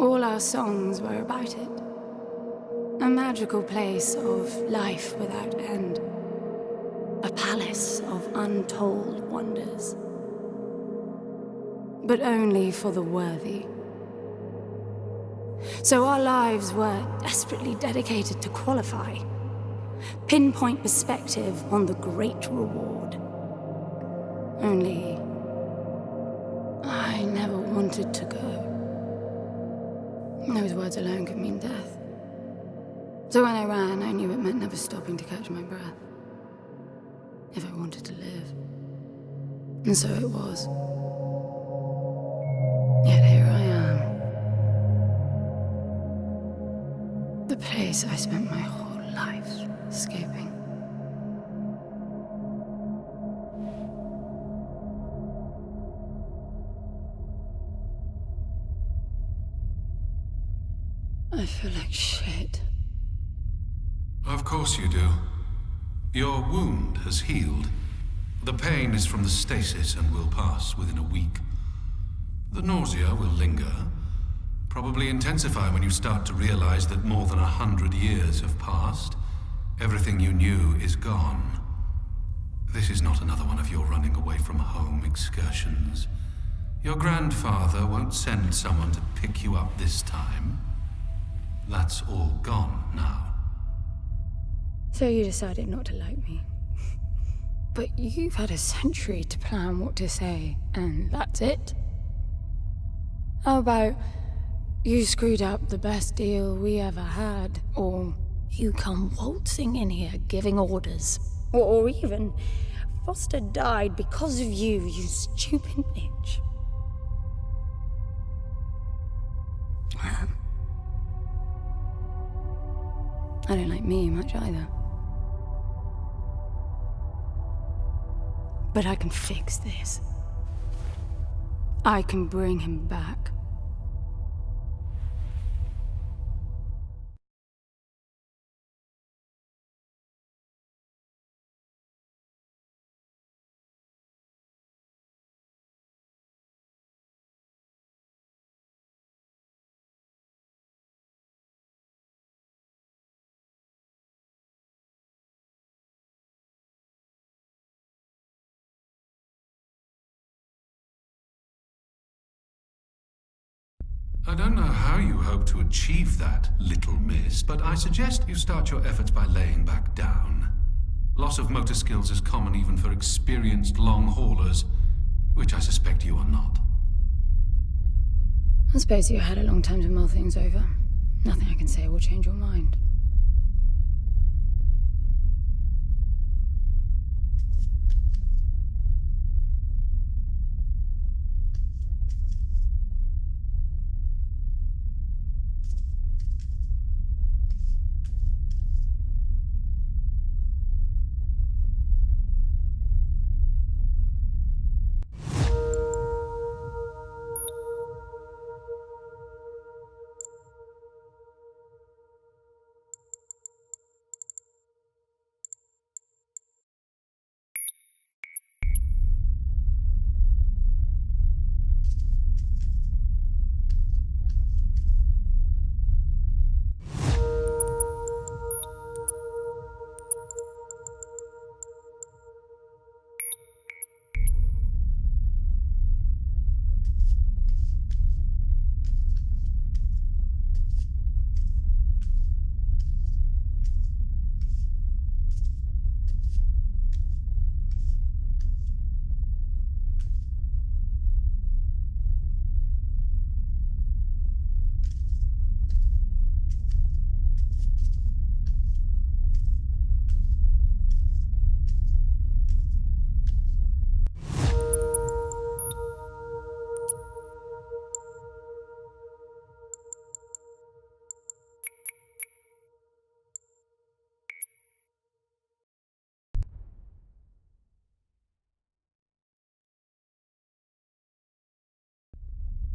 All our songs were about it. A magical place of life without end. A palace of untold wonders. But only for the worthy. So our lives were desperately dedicated to qualify. Pinpoint perspective on the great reward. Only I never wanted to go. Those words alone could mean death. So when I ran, I knew it meant never stopping to catch my breath. If I wanted to live. And so it was. Yet here I am. The place I spent my whole life escaping. I feel like shit. Of course you do. Your wound has healed. The pain is from the stasis and will pass within a week. The nausea will linger, probably intensify when you start to realize that more than 100 years have passed. Everything you knew is gone. This is not another one of your running away from home excursions. Your grandfather won't send someone to pick you up this time. That's all gone now. So you decided not to like me. But you've had a century to plan what to say, and that's it? How about you screwed up the best deal we ever had, or you come waltzing in here giving orders, or even Foster died because of you, you stupid bitch. I don't like me much either. But I can fix this. I can bring him back. I don't know how you hope to achieve that, little miss, but I suggest you start your efforts by laying back down. Loss of motor skills is common even for experienced long haulers, which I suspect you are not. I suppose you had a long time to mull things over. Nothing I can say will change your mind.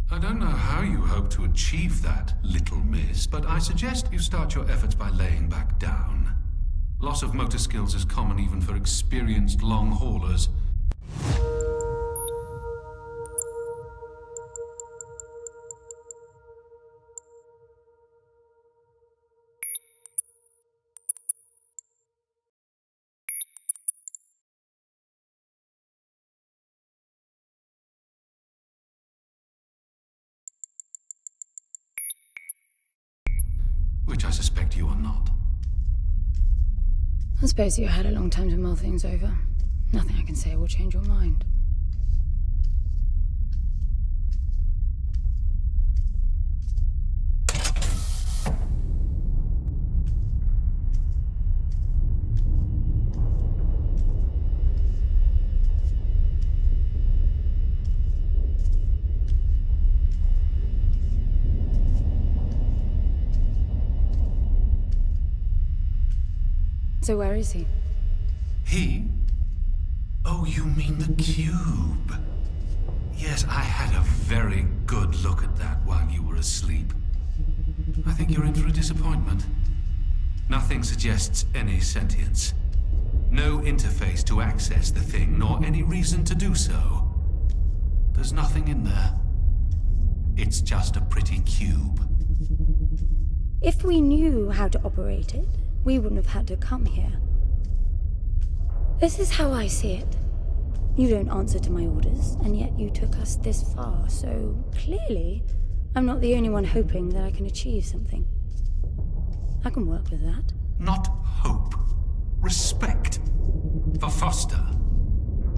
I don't know how you hope to achieve that, little miss, but I suggest you start your efforts by laying back down. Loss of motor skills is common even for experienced long haulers. you are not. I suppose you had a long time to mull things over. Nothing I can say will change your mind. So where is he? He? Oh, you mean the cube. Yes, I had a very good look at that while you were asleep. I think you're in for a disappointment. Nothing suggests any sentience. No interface to access the thing, nor any reason to do so. There's nothing in there. It's just a pretty cube. If we knew how to operate it, we wouldn't have had to come here. This is how I see it. You don't answer to my orders, and yet you took us this far, so clearly I'm not the only one hoping that I can achieve something. I can work with that. Not hope. Respect. For Foster.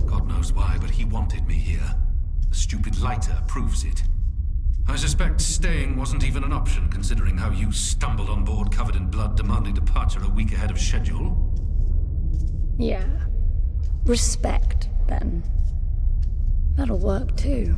God knows why, but he wanted me here. The stupid lighter proves it. I suspect staying wasn't even an option, considering how you stumbled on board covered in blood, demanding departure a week ahead of schedule. Yeah. Respect, then. That'll work, too.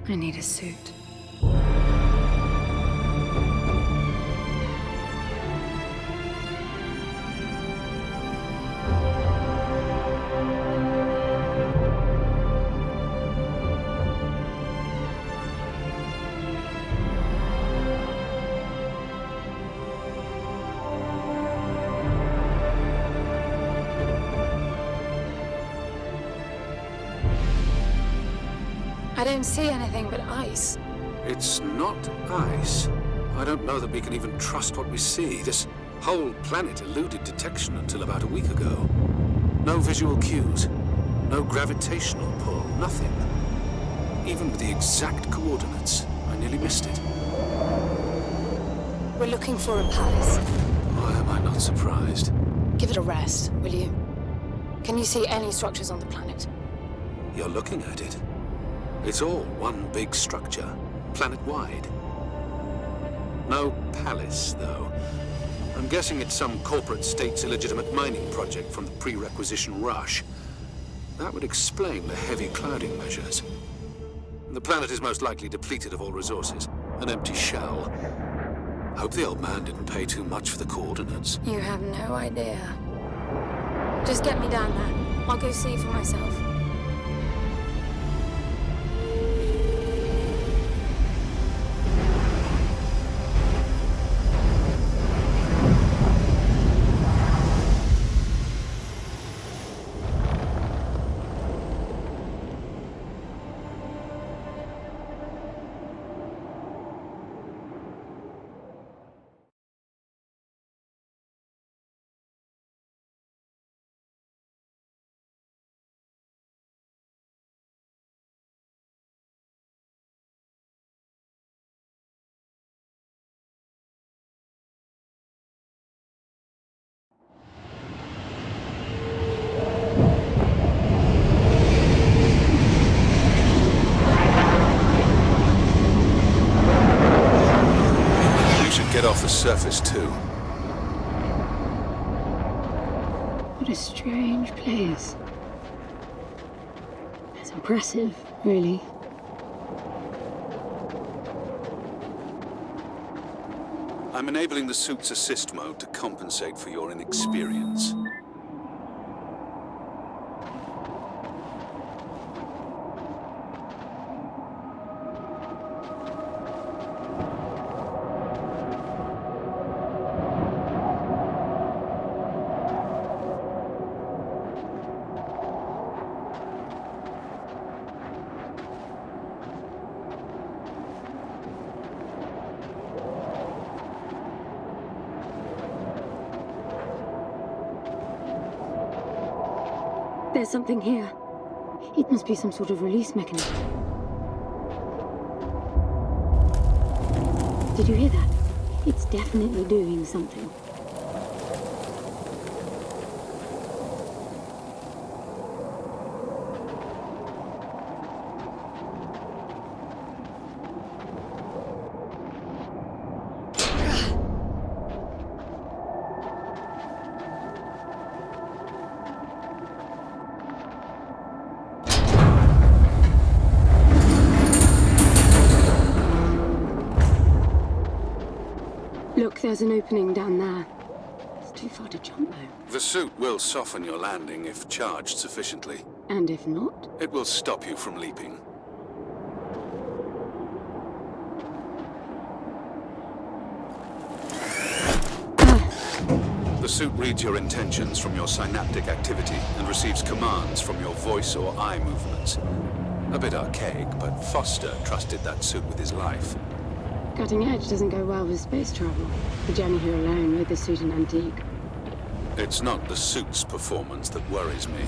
I need a suit. I don't see anything but ice. It's not ice. I don't know that we can even trust what we see. This whole planet eluded detection until about a week ago. No visual cues, no gravitational pull, nothing. Even with the exact coordinates, I I nearly missed it. We're looking for a palace. Why am I not surprised? Give it a rest, will you? Can you see any structures on the planet? You're looking at it. It's all one big structure, planet-wide. No palace, though. I'm guessing it's some corporate state's illegitimate mining project from the pre-requisition rush. That would explain the heavy clouding measures. The planet is most likely depleted of all resources. An empty shell. Hope the old man didn't pay too much for the coordinates. You have no idea. Just get me down there. I'll go see for myself. Get off the surface, too. What a strange place. It's impressive, really. I'm enabling the suit's assist mode to compensate for your inexperience. There's something here. It must be some sort of release mechanism. Did you hear that? It's definitely doing something. Look, there's an opening down there. It's too far to jump, though. The suit will soften your landing if charged sufficiently. And if not? It will stop you from leaping. The suit reads your intentions from your synaptic activity and receives commands from your voice or eye movements. A bit archaic, but Foster trusted that suit with his life. Cutting edge doesn't go well with space travel. The journey here alone made the suit an antique. It's not the suit's performance that worries me.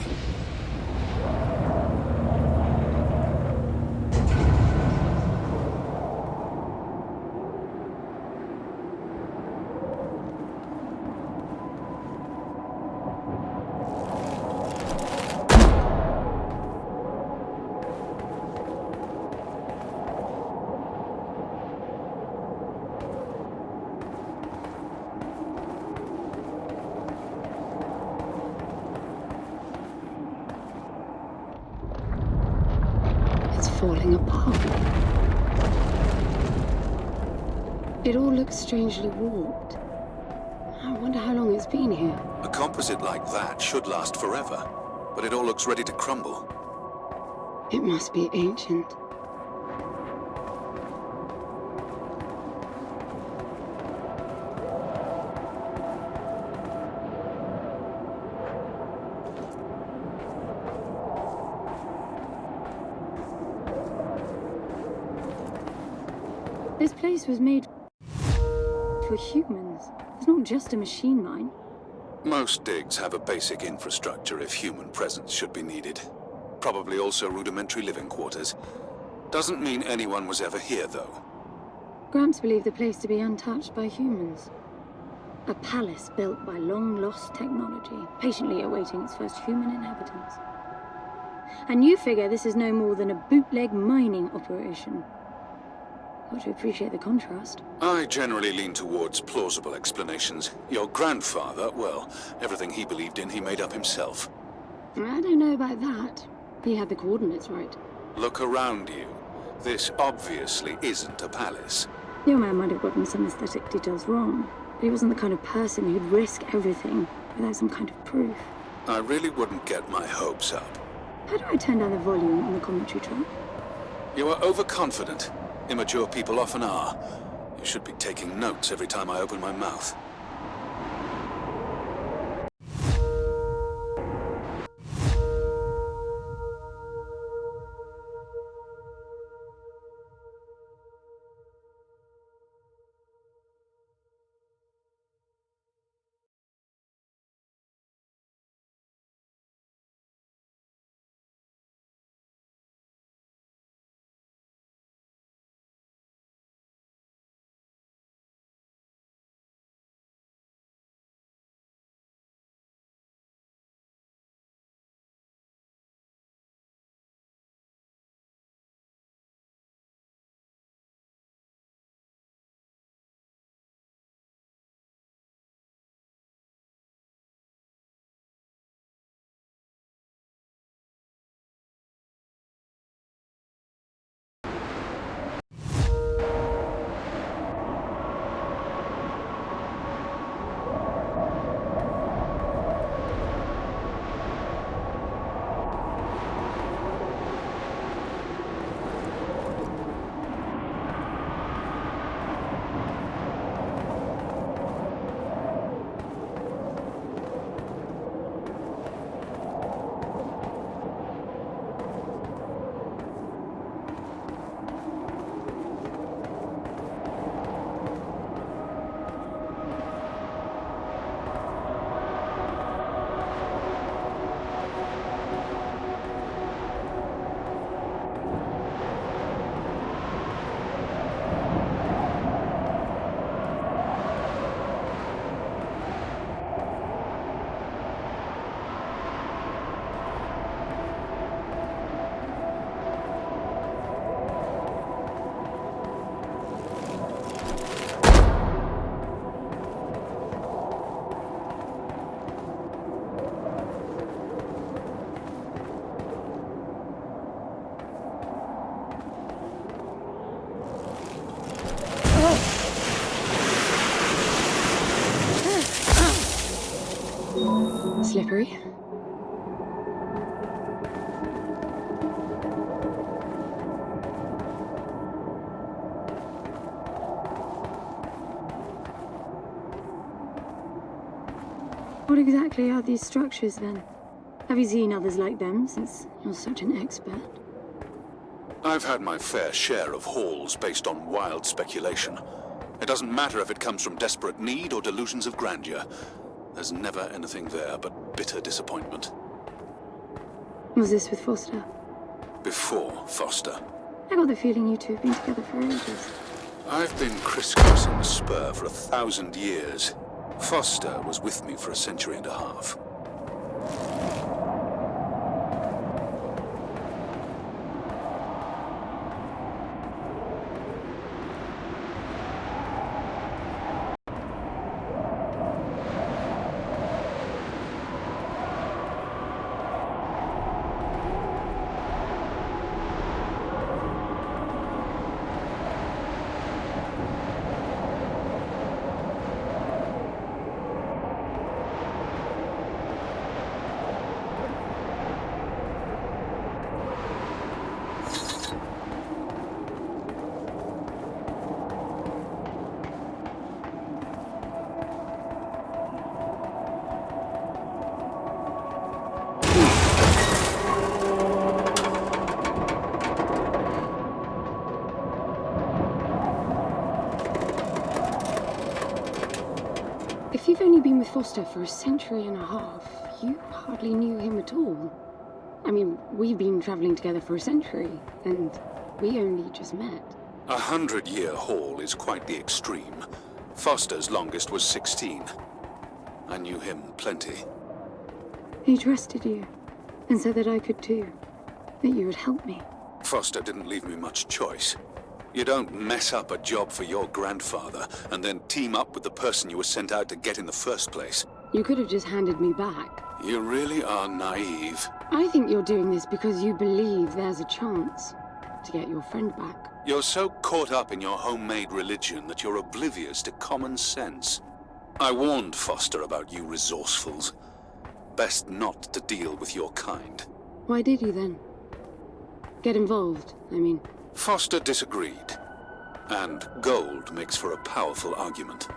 Falling apart. It all looks strangely warped. I wonder how long it's been here. A composite like that should last forever, but it all looks ready to crumble. It must be ancient. This place was made for humans. It's not just a machine mine. Most digs have a basic infrastructure if human presence should be needed. Probably also rudimentary living quarters. Doesn't mean anyone was ever here, though. Gramps believed the place to be untouched by humans. A palace built by long-lost technology, patiently awaiting its first human inhabitants. And you figure this is no more than a bootleg mining operation. Got to appreciate the contrast. I generally lean towards plausible explanations. Your grandfather, well, everything he believed in he made up himself. I don't know about that. He had the coordinates right. Look around you. This obviously isn't a palace. Your man might have gotten some aesthetic details wrong, but he wasn't the kind of person who'd risk everything without some kind of proof. I really wouldn't get my hopes up. How do I turn down the volume on the commentary track? You are overconfident. Immature people often are. You should be taking notes every time I open my mouth. Slippery. What exactly are these structures then? Have you seen others like them since you're such an expert? I've had my fair share of hauls based on wild speculation. It doesn't matter if it comes from desperate need or delusions of grandeur. There's never anything there but bitter disappointment. Was this with Foster? Before Foster. I got the feeling you two have been together for ages. I've been crisscrossing the spur for 1,000 years. Foster was with me for a century and a half. If you've only been with Foster for a century and a half, you hardly knew him at all. I mean, we've been traveling together for a century, and we only just met. 100-year haul is quite the extreme. Foster's longest was 16. I knew him plenty. He trusted you, and said that I could too. That you would help me. Foster didn't leave me much choice. You don't mess up a job for your grandfather and then team up with the person you were sent out to get in the first place. You could have just handed me back. You really are naive. I think you're doing this because you believe there's a chance to get your friend back. You're so caught up in your homemade religion that you're oblivious to common sense. I warned Foster about you resourcefuls. Best not to deal with your kind. Why did you then? Get involved, I mean. Foster disagreed. And gold makes for a powerful argument.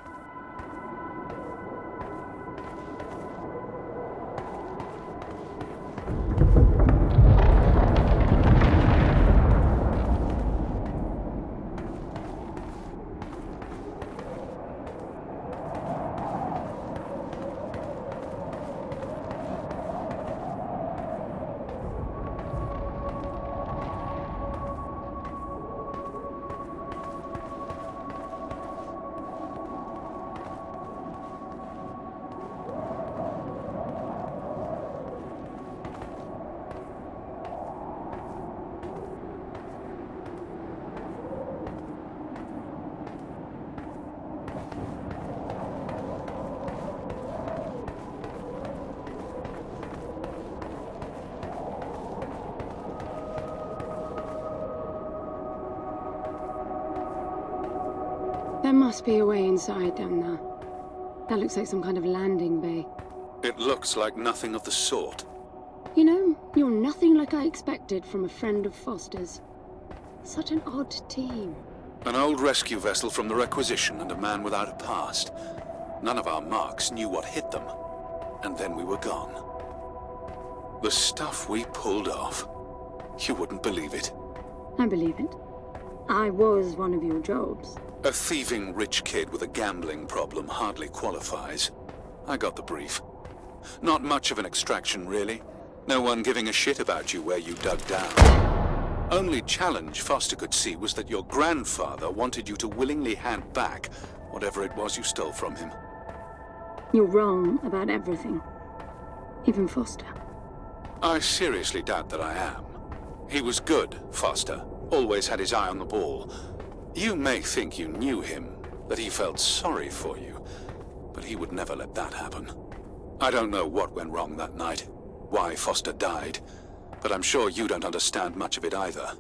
There must be a way inside down there. That looks like some kind of landing bay. It looks like nothing of the sort. You know, you're nothing like I expected from a friend of Foster's. Such an odd team. An old rescue vessel from the Requisition and a man without a past. None of our marks knew what hit them. And then we were gone. The stuff we pulled off. You wouldn't believe it. I believe it. I was one of your jobs. A thieving rich kid with a gambling problem hardly qualifies. I got the brief. Not much of an extraction, really. No one giving a shit about you where you dug down. Only challenge Foster could see was that your grandfather wanted you to willingly hand back whatever it was you stole from him. You're wrong about everything. Even Foster. I seriously doubt that I am. He was good, Foster. Always had his eye on the ball. You may think you knew him, that he felt sorry for you, but he would never let that happen. I don't know what went wrong that night, why Foster died, but I'm sure you don't understand much of it either.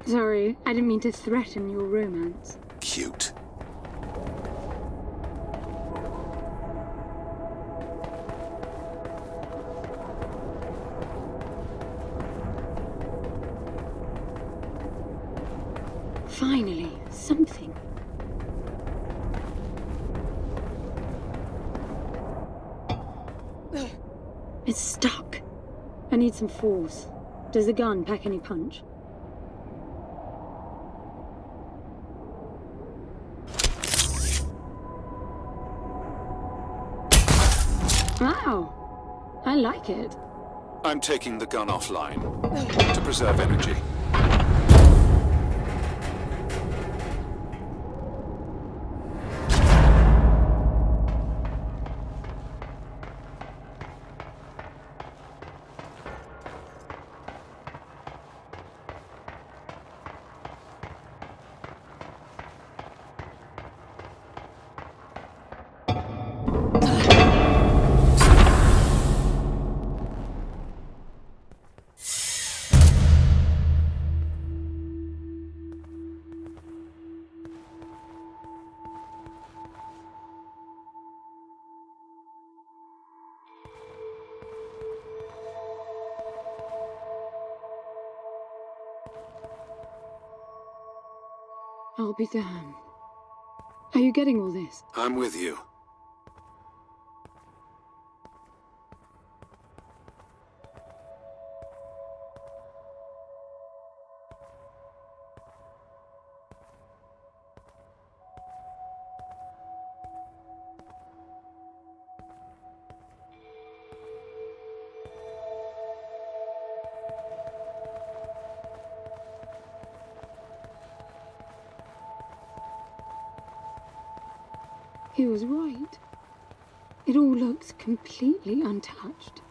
Sorry, I didn't mean to threaten your romance. Cute. Finally, something. It's stuck. I need some force. Does the gun pack any punch? Wow, I like it. I'm taking the gun offline to preserve energy. I'll be damned. Are you getting all this? I'm with you. He was right. It all looks completely untouched.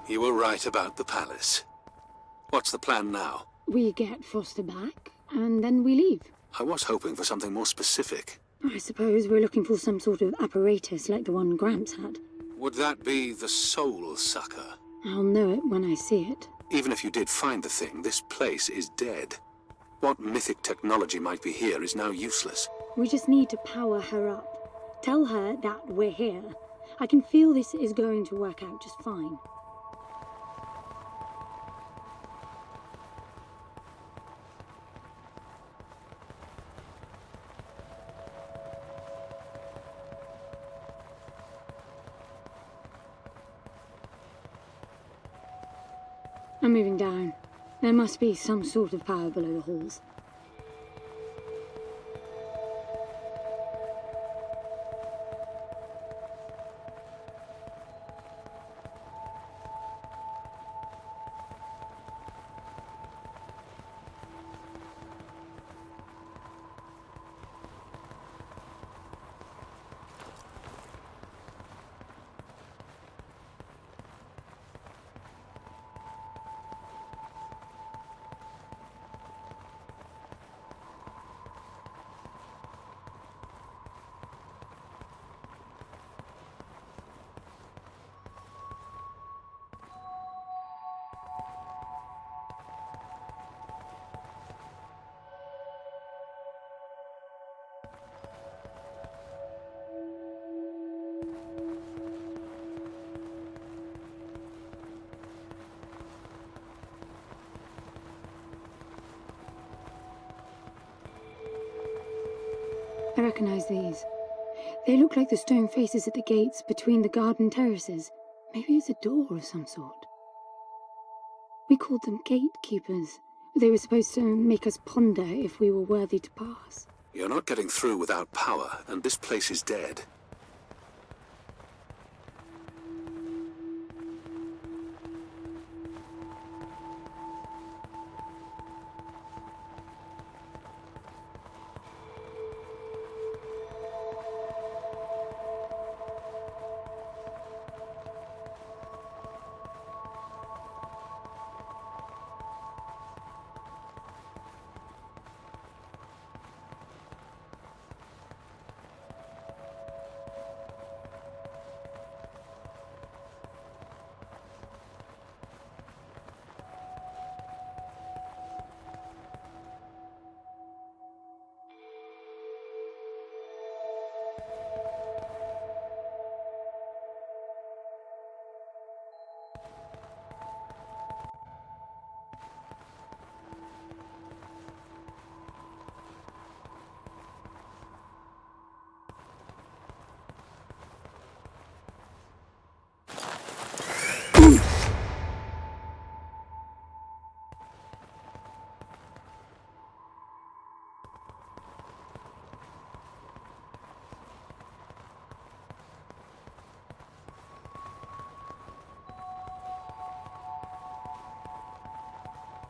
You were right about the palace. What's the plan now? We get Foster back, and then we leave. I was hoping for something more specific. I suppose we're looking for some sort of apparatus like the one Gramps had. Would that be the Soul Sucker? I'll know it when I see it. Even if you did find the thing, this place is dead. What mythic technology might be here is now useless. We just need to power her up. Tell her that we're here. I can feel this is going to work out just fine. I'm moving down. There must be some sort of power below the halls. I recognize these. They look like the stone faces at the gates between the garden terraces. Maybe it's a door of some sort. We called them gatekeepers. They were supposed to make us ponder if we were worthy to pass. You're not getting through without power, and this place is dead.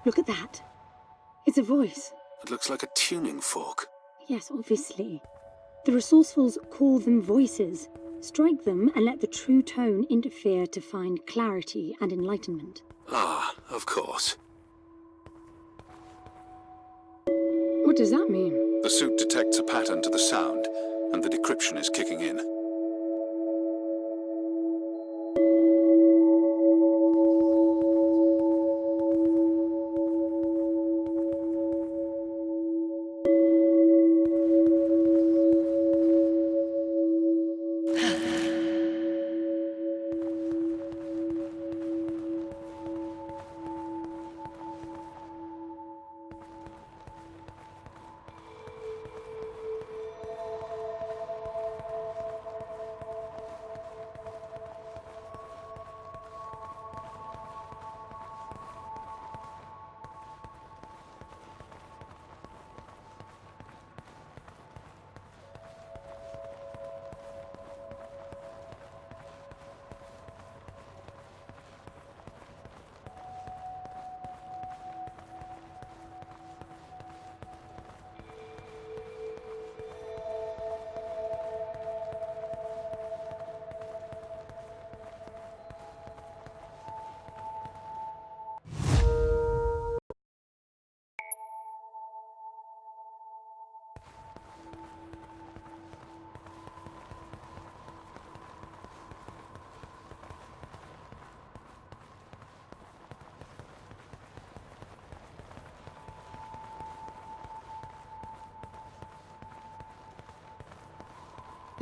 Look at that. It's a voice. It looks like a tuning fork. Yes, obviously. The resourcefuls call them voices. Strike them and let the true tone interfere to find clarity and enlightenment. Ah, of course. What does that mean? The suit detects a pattern to the sound, and the decryption is kicking in.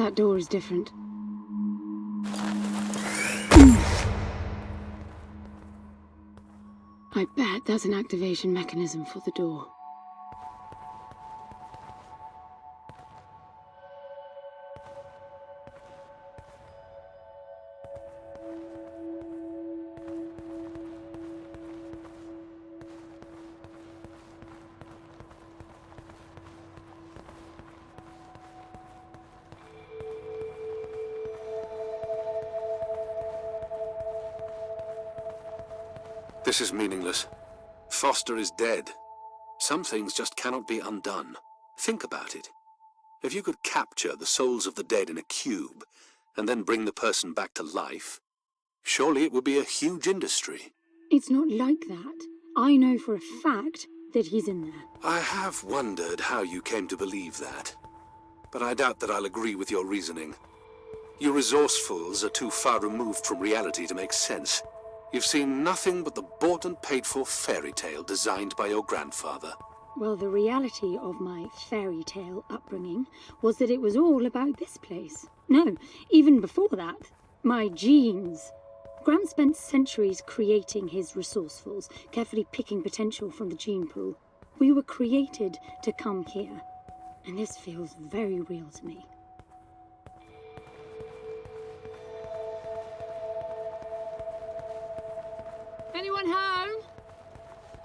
That door is different. I bet that's an activation mechanism for the door. This is meaningless. Foster is dead. Some things just cannot be undone. Think about it. If you could capture the souls of the dead in a cube, and then bring the person back to life, surely it would be a huge industry. It's not like that. I know for a fact that he's in there. I have wondered how you came to believe that, but I doubt that I'll agree with your reasoning. You resourcefuls are too far removed from reality to make sense. You've seen nothing but the bought and paid for fairy tale designed by your grandfather. Well, the reality of my fairy tale upbringing was that it was all about this place. No, even before that, my genes. Graham spent centuries creating his resourcefuls, carefully picking potential from the gene pool. We were created to come here, and this feels very real to me. Anyone home?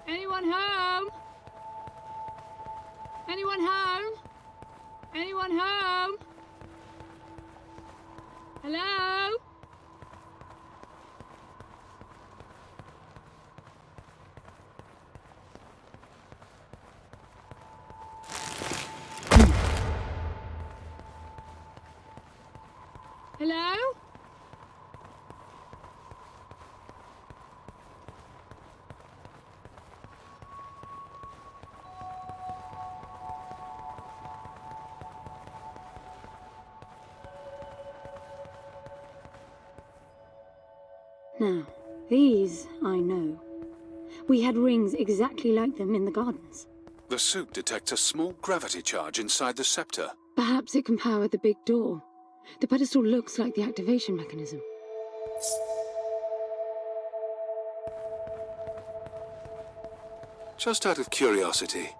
Anyone home? Anyone home? Anyone home? Hello? Hello? Now, these I know. We had rings exactly like them in the gardens. The suit detects a small gravity charge inside the scepter. Perhaps it can power the big door. The pedestal looks like the activation mechanism. Just out of curiosity,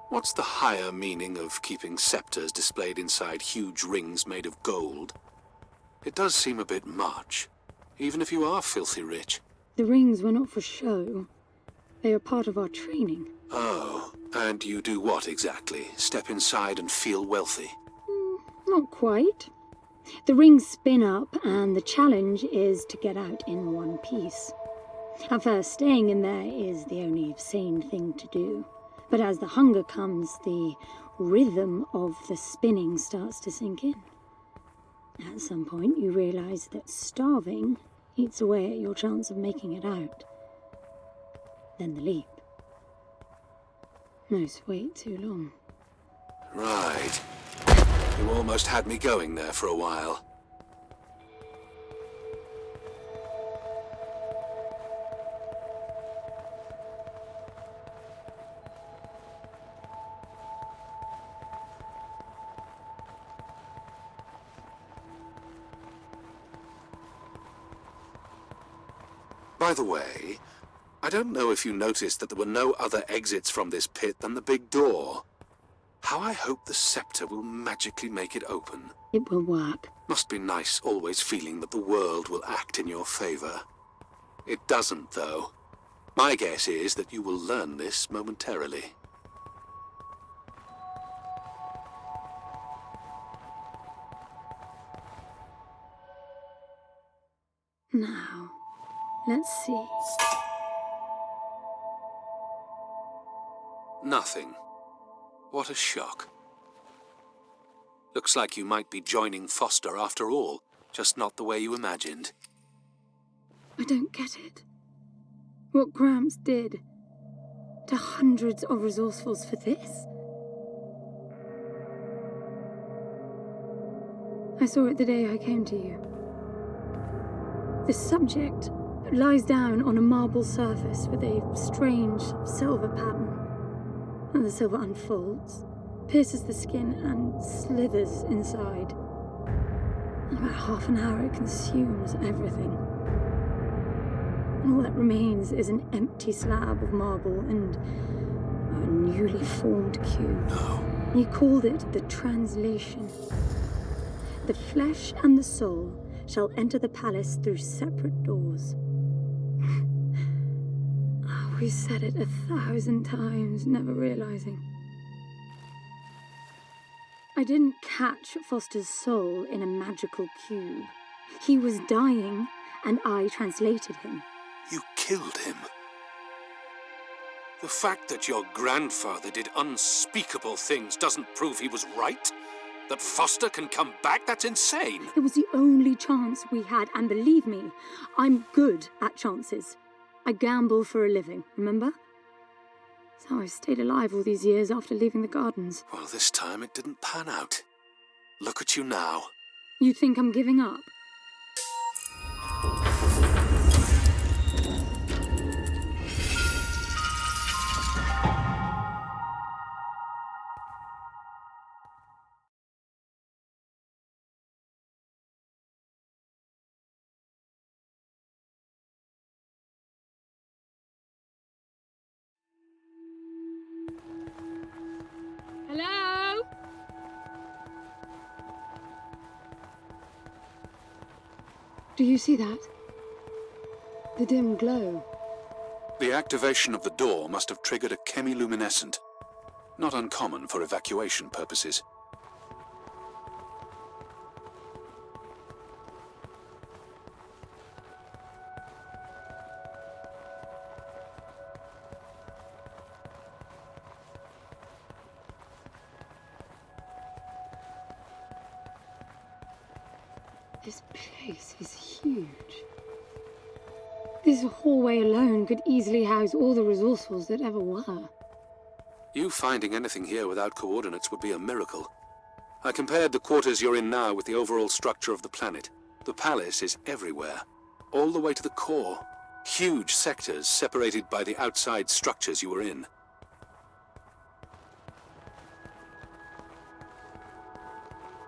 what's the higher meaning of keeping scepters displayed inside huge rings made of gold? It does seem a bit much, even if you are filthy rich. The rings were not for show. They are part of our training. Oh, and you do what exactly? Step inside and feel wealthy? Not quite. The rings spin up, and the challenge is to get out in one piece. At first, staying in there is the only sane thing to do. But as the hunger comes, the rhythm of the spinning starts to sink in. At some point, you realize that starving eats away at your chance of making it out. Then the leap. Most wait too long. Right. You almost had me going there for a while. By the way, I don't know if you noticed that there were no other exits from this pit than the big door. How I hope the scepter will magically make it open. It will work. Must be nice always feeling that the world will act in your favor. It doesn't, though. My guess is that you will learn this momentarily. Now, let's see. Nothing. What a shock. Looks like you might be joining Foster after all, just not the way you imagined. I don't get it. What Gramps did to hundreds of resourcefuls for this? I saw it the day I came to you. The subject lies down on a marble surface with a strange silver pattern. And the silver unfolds, pierces the skin, and slithers inside. In about half an hour, it consumes everything. And all that remains is an empty slab of marble and a newly formed cube. No. He called it the translation. The flesh and the soul shall enter the palace through separate doors. We said it 1,000 times, never realizing. I didn't catch Foster's soul in a magical cube. He was dying, and I translated him. You killed him. The fact that your grandfather did unspeakable things doesn't prove he was right. That Foster can come back, that's insane. It was the only chance we had, and believe me, I'm good at chances. I gamble for a living, remember? That's how I stayed alive all these years after leaving the gardens. Well, this time it didn't pan out. Look at you now. You think I'm giving up? Hello? Do you see that? The dim glow. The activation of the door must have triggered a chemiluminescent. Not uncommon for evacuation purposes. This place is huge. This hallway alone could easily house all the resources that ever were. You finding anything here without coordinates would be a miracle. I compared the quarters you're in now with the overall structure of the planet. The palace is everywhere, all the way to the core. Huge sectors separated by the outside structures you were in.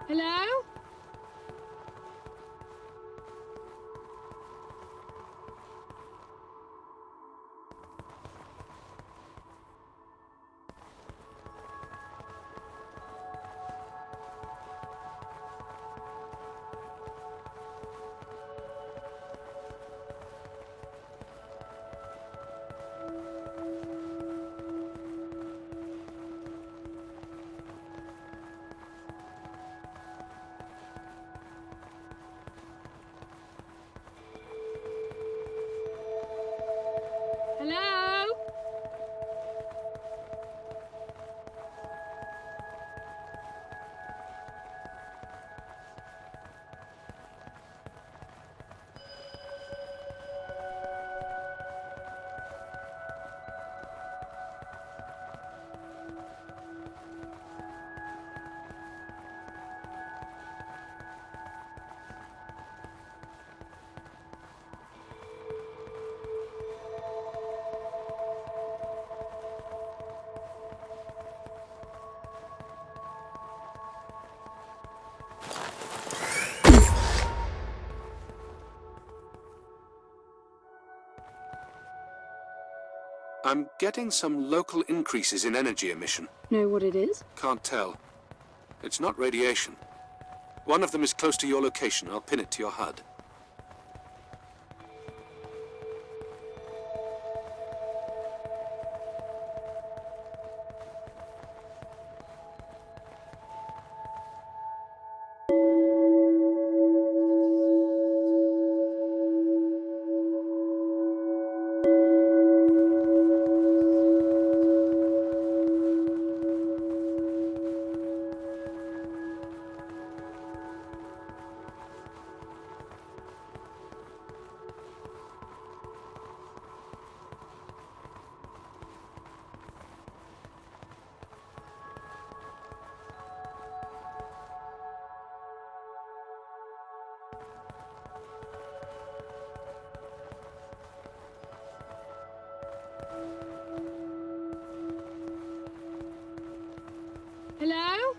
Hello? Hello? I'm getting some local increases in energy emission. Know what it is? Can't tell. It's not radiation. One of them is close to your location. I'll pin it to your HUD. Hello?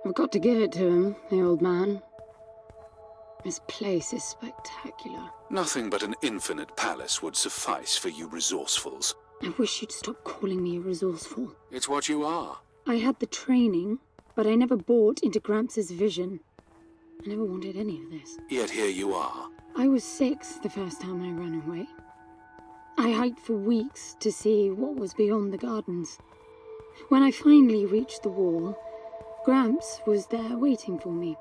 I've got to give it to him, the old man. This place is spectacular. Nothing but an infinite palace would suffice for you resourcefuls. I wish you'd stop calling me resourceful. It's what you are. I had the training, but I never bought into Gramps' vision. I never wanted any of this. Yet here you are. I was 6 the first time I ran away. I hiked for weeks to see what was beyond the gardens. When I finally reached the wall, Gramps was there waiting for me.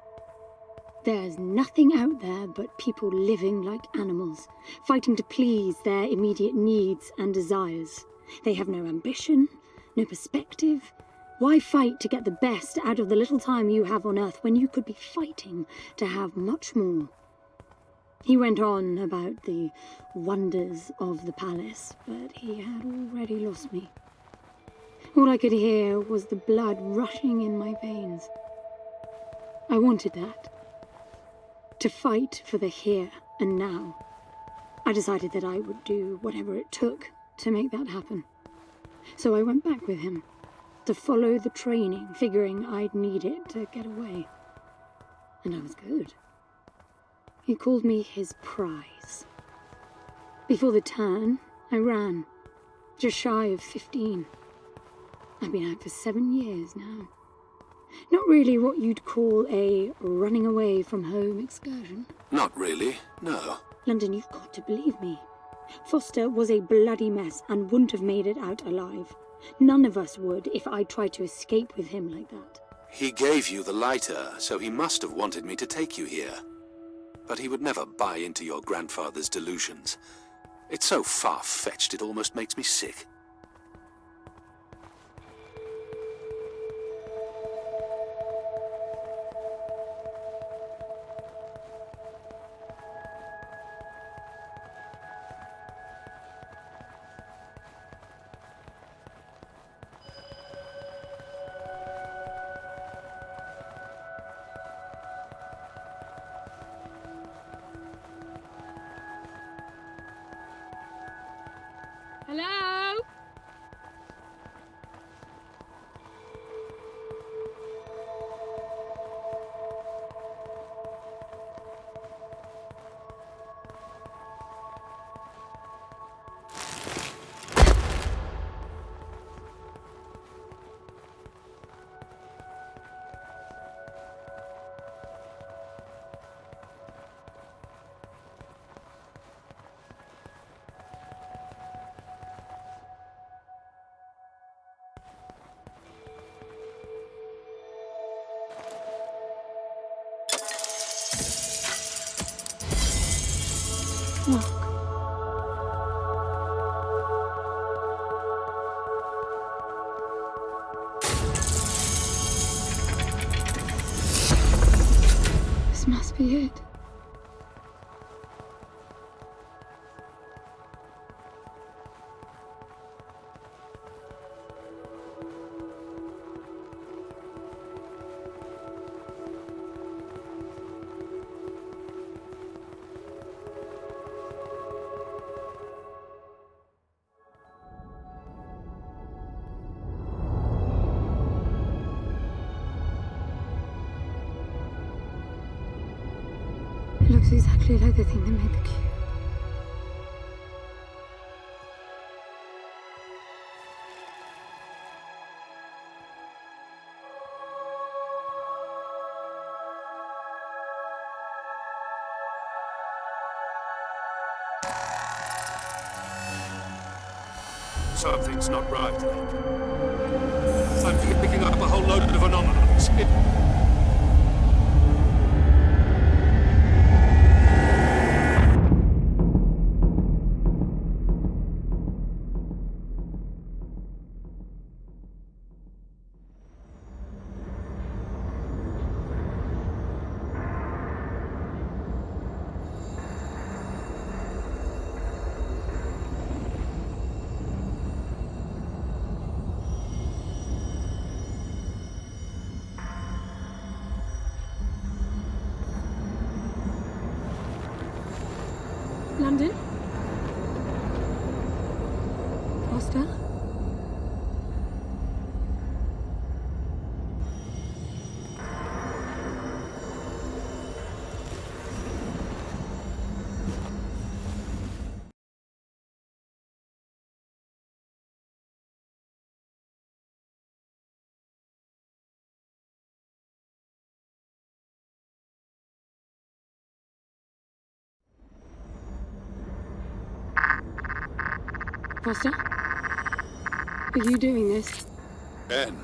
There's nothing out there but people living like animals, fighting to please their immediate needs and desires. They have no ambition, no perspective. Why fight to get the best out of the little time you have on Earth when you could be fighting to have much more? He went on about the wonders of the palace, but he had already lost me. All I could hear was the blood rushing in my veins. I wanted that. To fight for the here and now. I decided that I would do whatever it took to make that happen. So I went back with him, to follow the training, figuring I'd need it to get away. And I was good. He called me his prize. Before the turn, I ran, just shy of 15. I've been out for 7 years now. Not really what you'd call a running away from home excursion. Not really, no. London, you've got to believe me. Foster was a bloody mess and wouldn't have made it out alive. None of us would if I tried to escape with him like that. He gave you the lighter, so he must have wanted me to take you here. But he would never buy into your grandfather's delusions. It's so far-fetched it almost makes me sick. Hello? Look. This must be it. It looks exactly like the thing that made the cube. Something's not right. I'm picking up a whole load of anomalies. London? Foster? Foster? Are you doing this? En,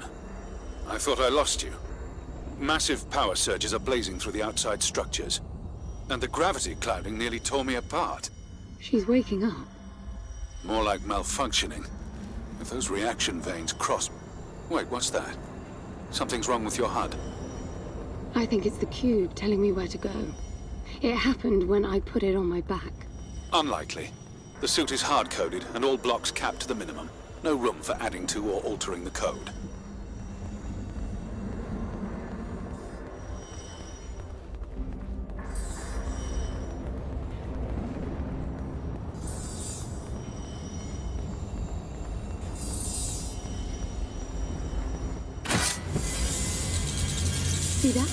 I thought I lost you. Massive power surges are blazing through the outside structures. And the gravity clouding nearly tore me apart. She's waking up. More like malfunctioning. If those reaction veins cross... Wait, what's that? Something's wrong with your HUD. I think it's the cube telling me where to go. It happened when I put it on my back. Unlikely. The suit is hard-coded and all blocks capped to the minimum. No room for adding to or altering the code. See that?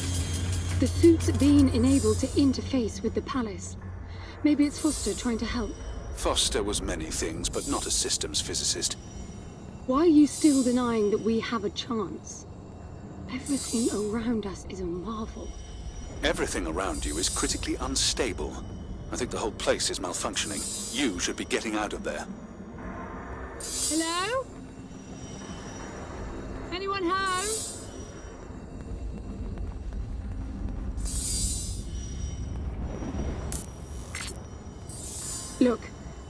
The suit's being enabled to interface with the palace. Maybe it's Foster trying to help. Foster was many things, but not a systems physicist. Why are you still denying that we have a chance? Everything around us is a marvel. Everything around you is critically unstable. I think the whole place is malfunctioning. You should be getting out of there. Hello? Anyone home? Look,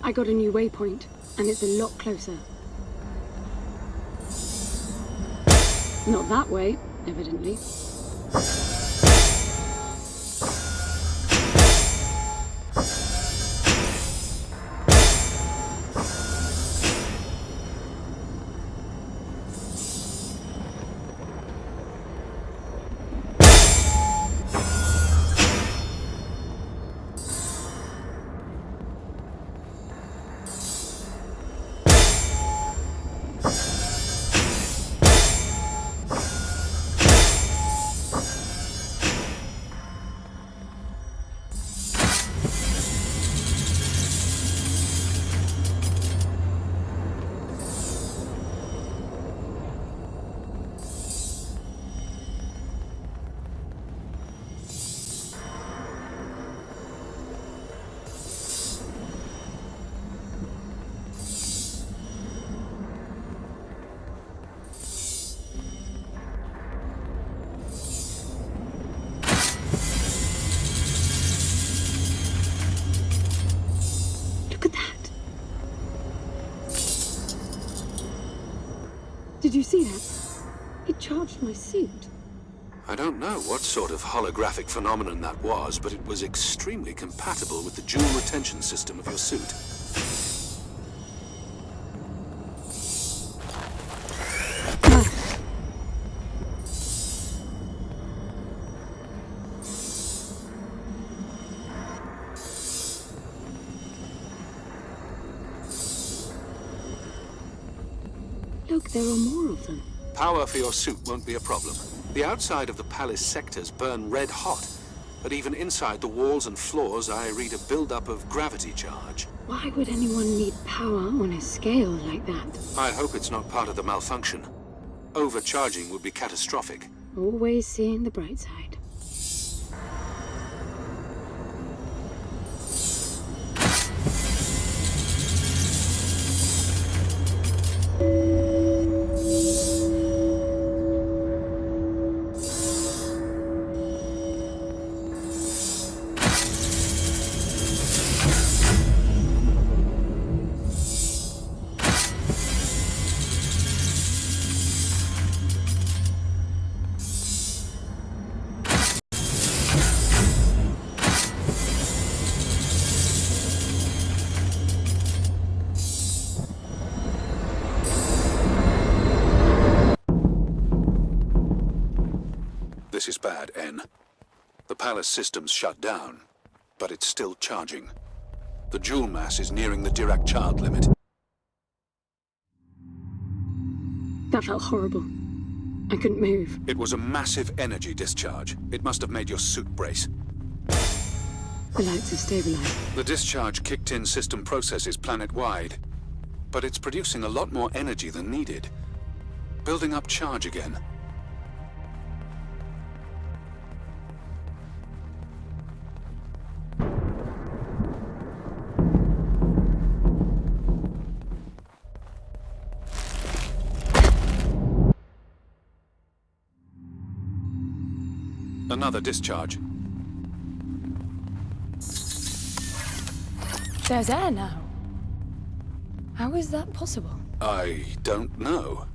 I got a new waypoint, and it's a lot closer. Not that way, evidently. Did you see that? It charged my suit. I don't know what sort of holographic phenomenon that was, but it was extremely compatible with the dual retention system of your suit. Look, there are more of them. Power for your suit won't be a problem. The outside of the palace sectors burn red hot, but even inside the walls and floors I read a build-up of gravity charge. Why would anyone need power on a scale like that? I hope it's not part of the malfunction. Overcharging would be catastrophic. Always seeing the bright side. This is bad, En. The palace system's shut down, but it's still charging. The jewel mass is nearing the Dirac child limit. That felt horrible. I couldn't move. It was a massive energy discharge. It must have made your suit brace. The lights have stabilized. The discharge kicked in system processes planet-wide, but it's producing a lot more energy than needed. Building up charge again. Another discharge. There's air now. How is that possible? I don't know.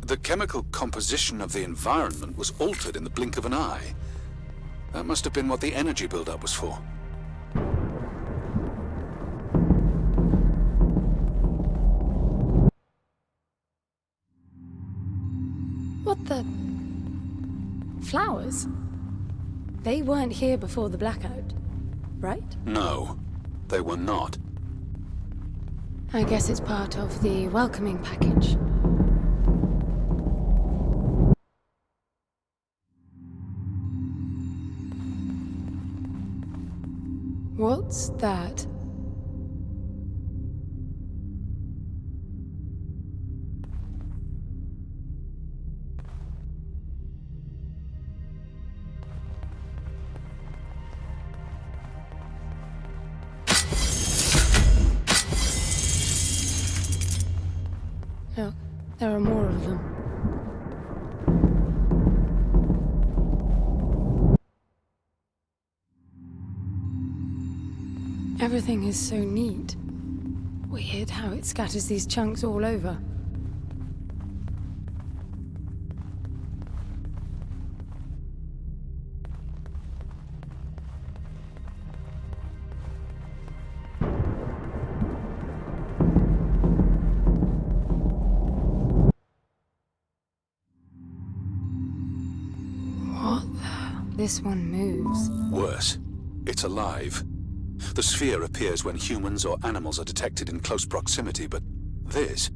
The chemical composition of the environment was altered in the blink of an eye. That must have been what the energy buildup was for. What the... Flowers? They weren't here before the blackout, right? No, they were not. I guess it's part of the welcoming package. What's that? Look, there are more of them. Everything is so neat. Weird how it scatters these chunks all over. What the... This one moves. Worse, it's alive. The sphere appears when humans or animals are detected in close proximity, but this...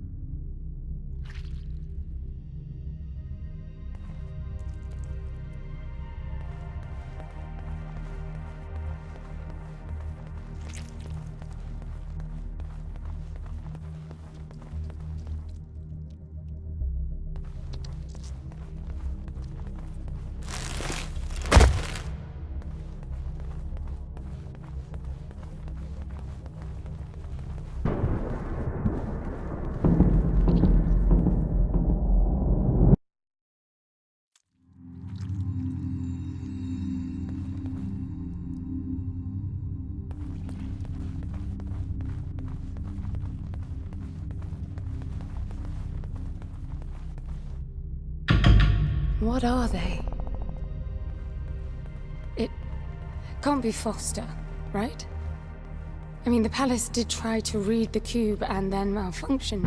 What are they? It can't be Foster, right? I mean, the palace did try to read the cube and then malfunction.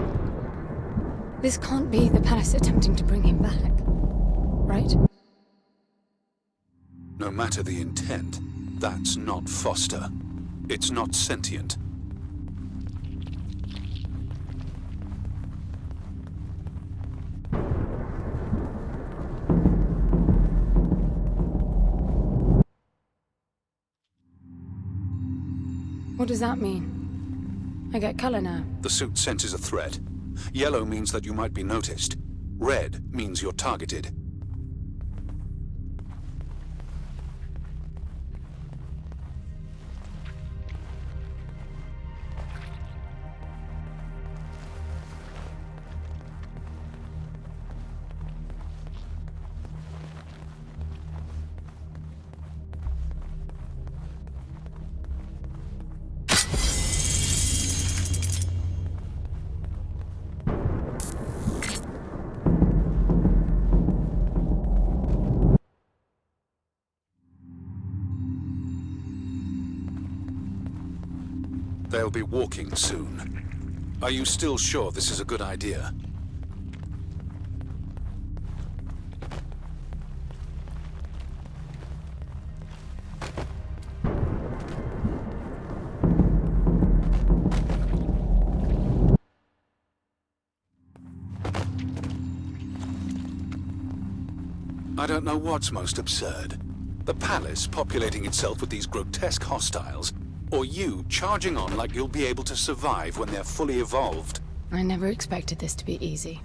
This can't be the palace attempting to bring him back, right? No matter the intent, that's not Foster. It's not sentient. What does that mean? I get color now. The suit senses a threat. Yellow means that you might be noticed. Red means you're targeted. They'll be walking soon. Are you still sure this is a good idea? I don't know what's most absurd. The palace populating itself with these grotesque hostiles, or you charging on like you'll be able to survive when they're fully evolved. I never expected this to be easy.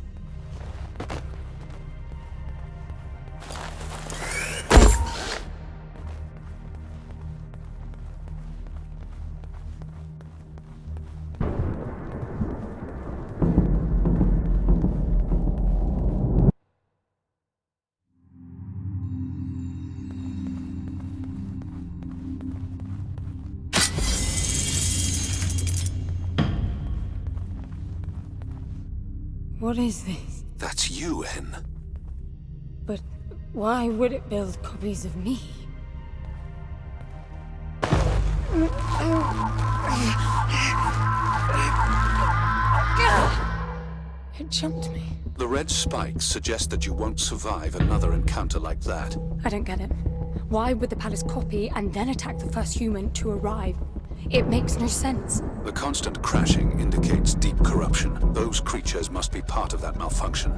What is this? That's you, N. But why would it build copies of me? It jumped me. The red spikes suggest that you won't survive another encounter like that. I don't get it. Why would the palace copy and then attack the first human to arrive? It makes no sense. The constant crashing indicates deep corruption. Those creatures must be part of that malfunction.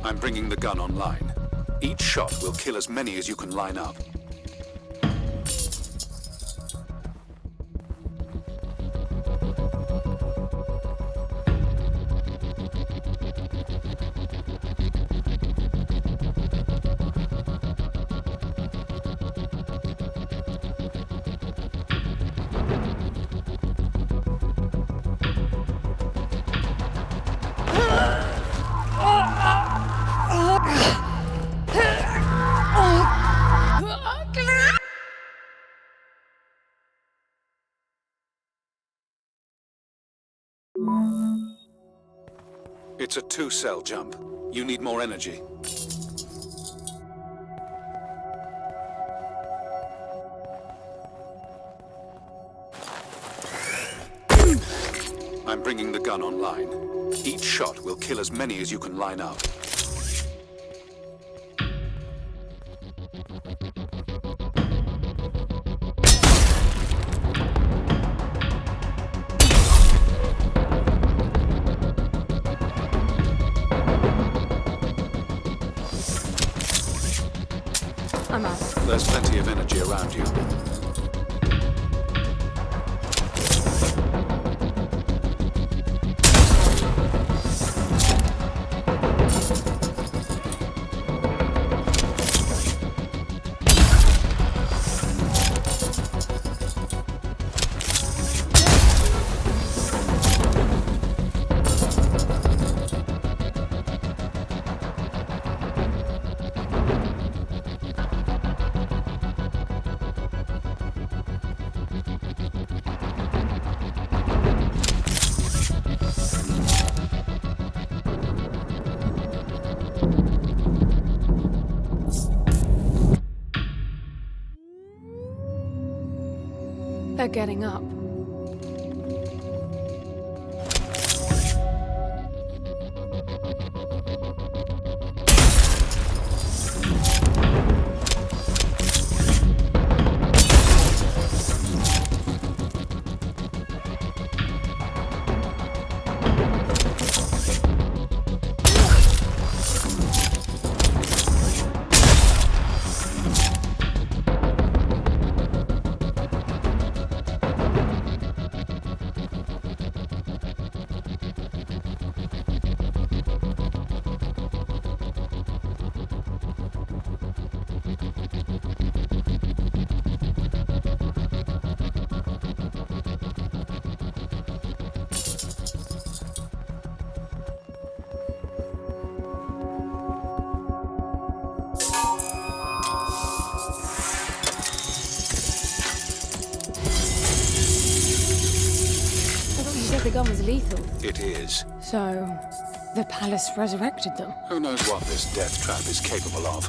I'm bringing the gun online. Each shot will kill as many as you can line up. It's a 2-cell jump. You need more energy. I'm bringing the gun online. Each shot will kill as many as you can line up. I'm out. There's plenty of energy around you. They're getting up. the gun was lethal. It is. So, the palace resurrected them. Who knows what this death trap is capable of?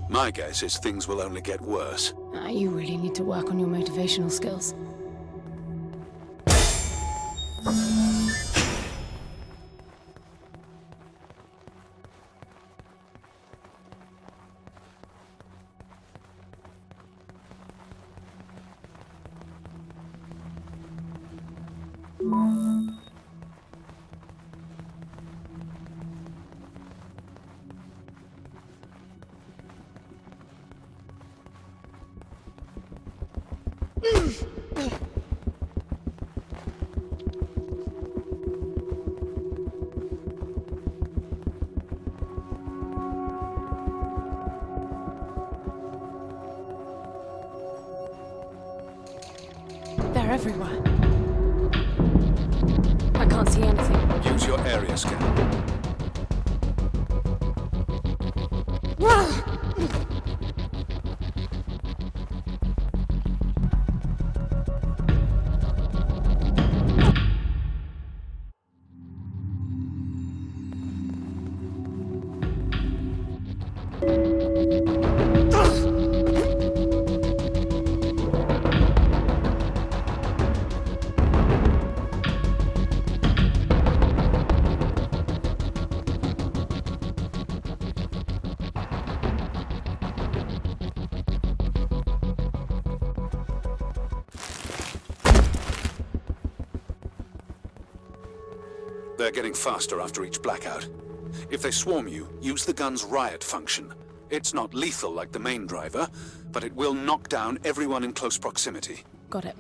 My guess is things will only get worse. You really need to work on your motivational skills. They're everywhere. I can't see anything. Use your area scan. They're getting faster after each blackout. If they swarm you, use the gun's riot function. It's not lethal like the main driver, but it will knock down everyone in close proximity. Got it.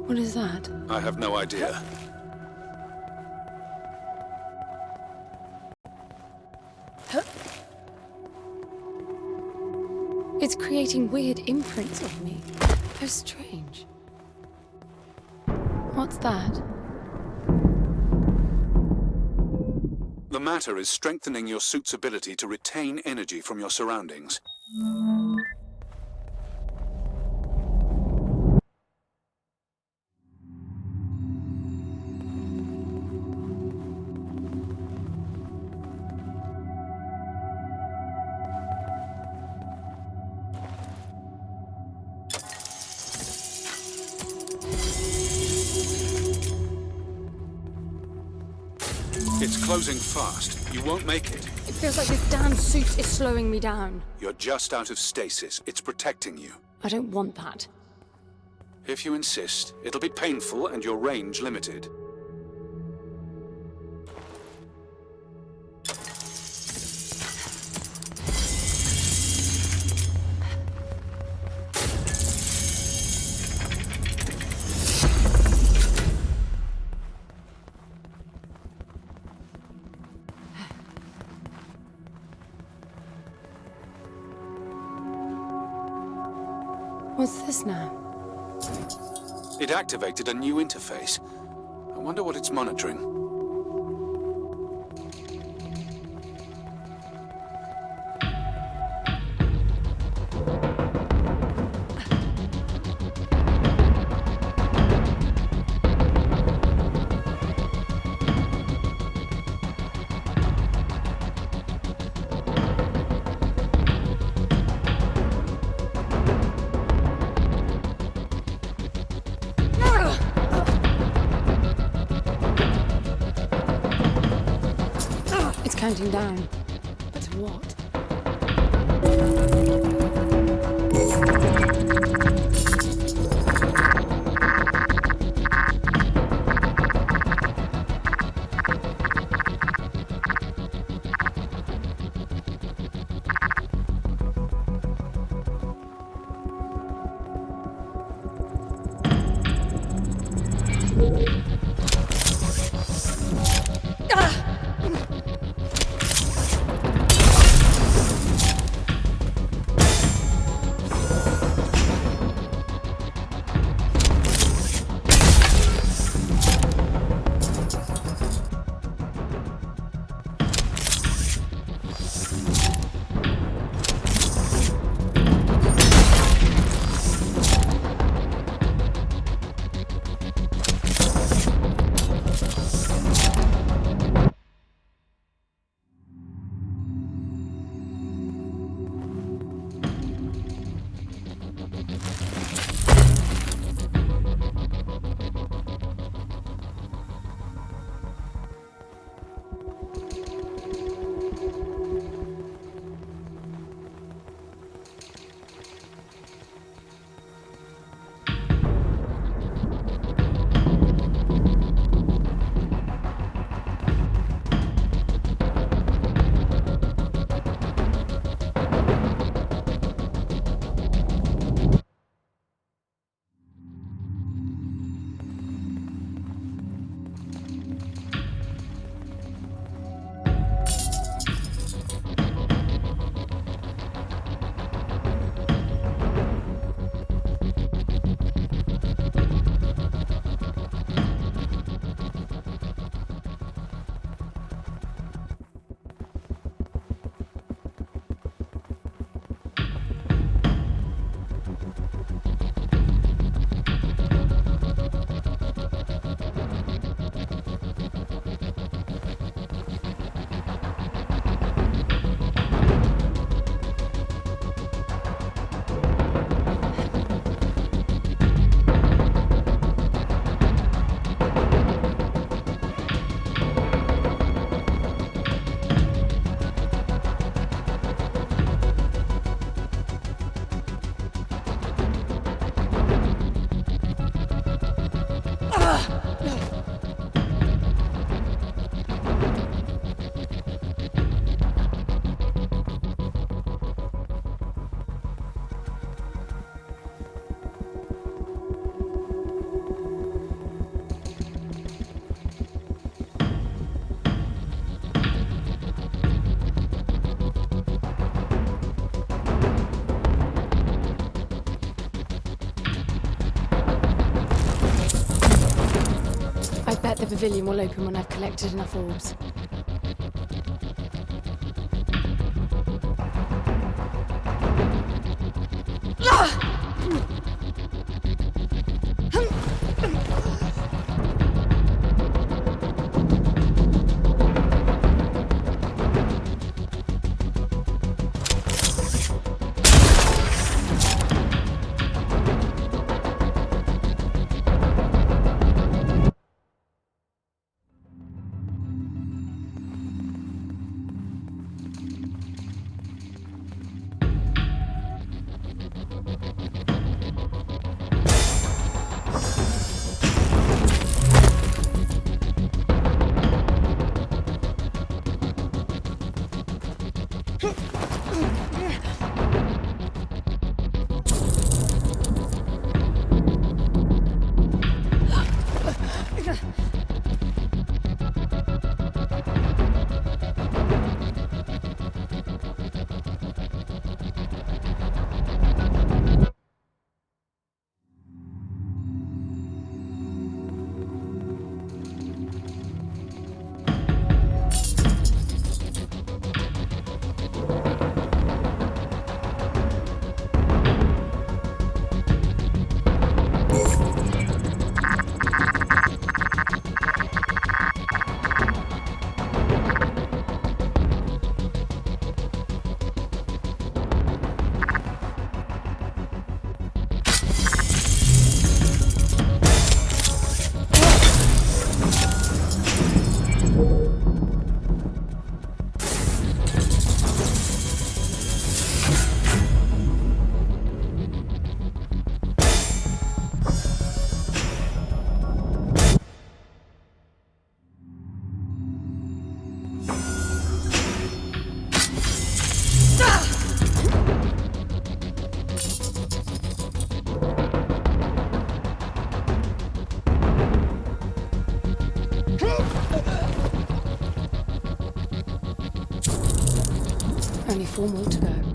What is that? I have no idea. It's creating weird imprints of me. How strange. What's that? The matter is strengthening your suit's ability to retain energy from your surroundings. It's closing fast. You won't make it. It feels like this damn suit is slowing me down. You're just out of stasis. It's protecting you. I don't want that. If you insist, it'll be painful and your range limited. What's this now? It activated a new interface. I wonder what it's monitoring. Counting down. But to what? pavilion will open when I've collected enough orbs. Only 4 more to go.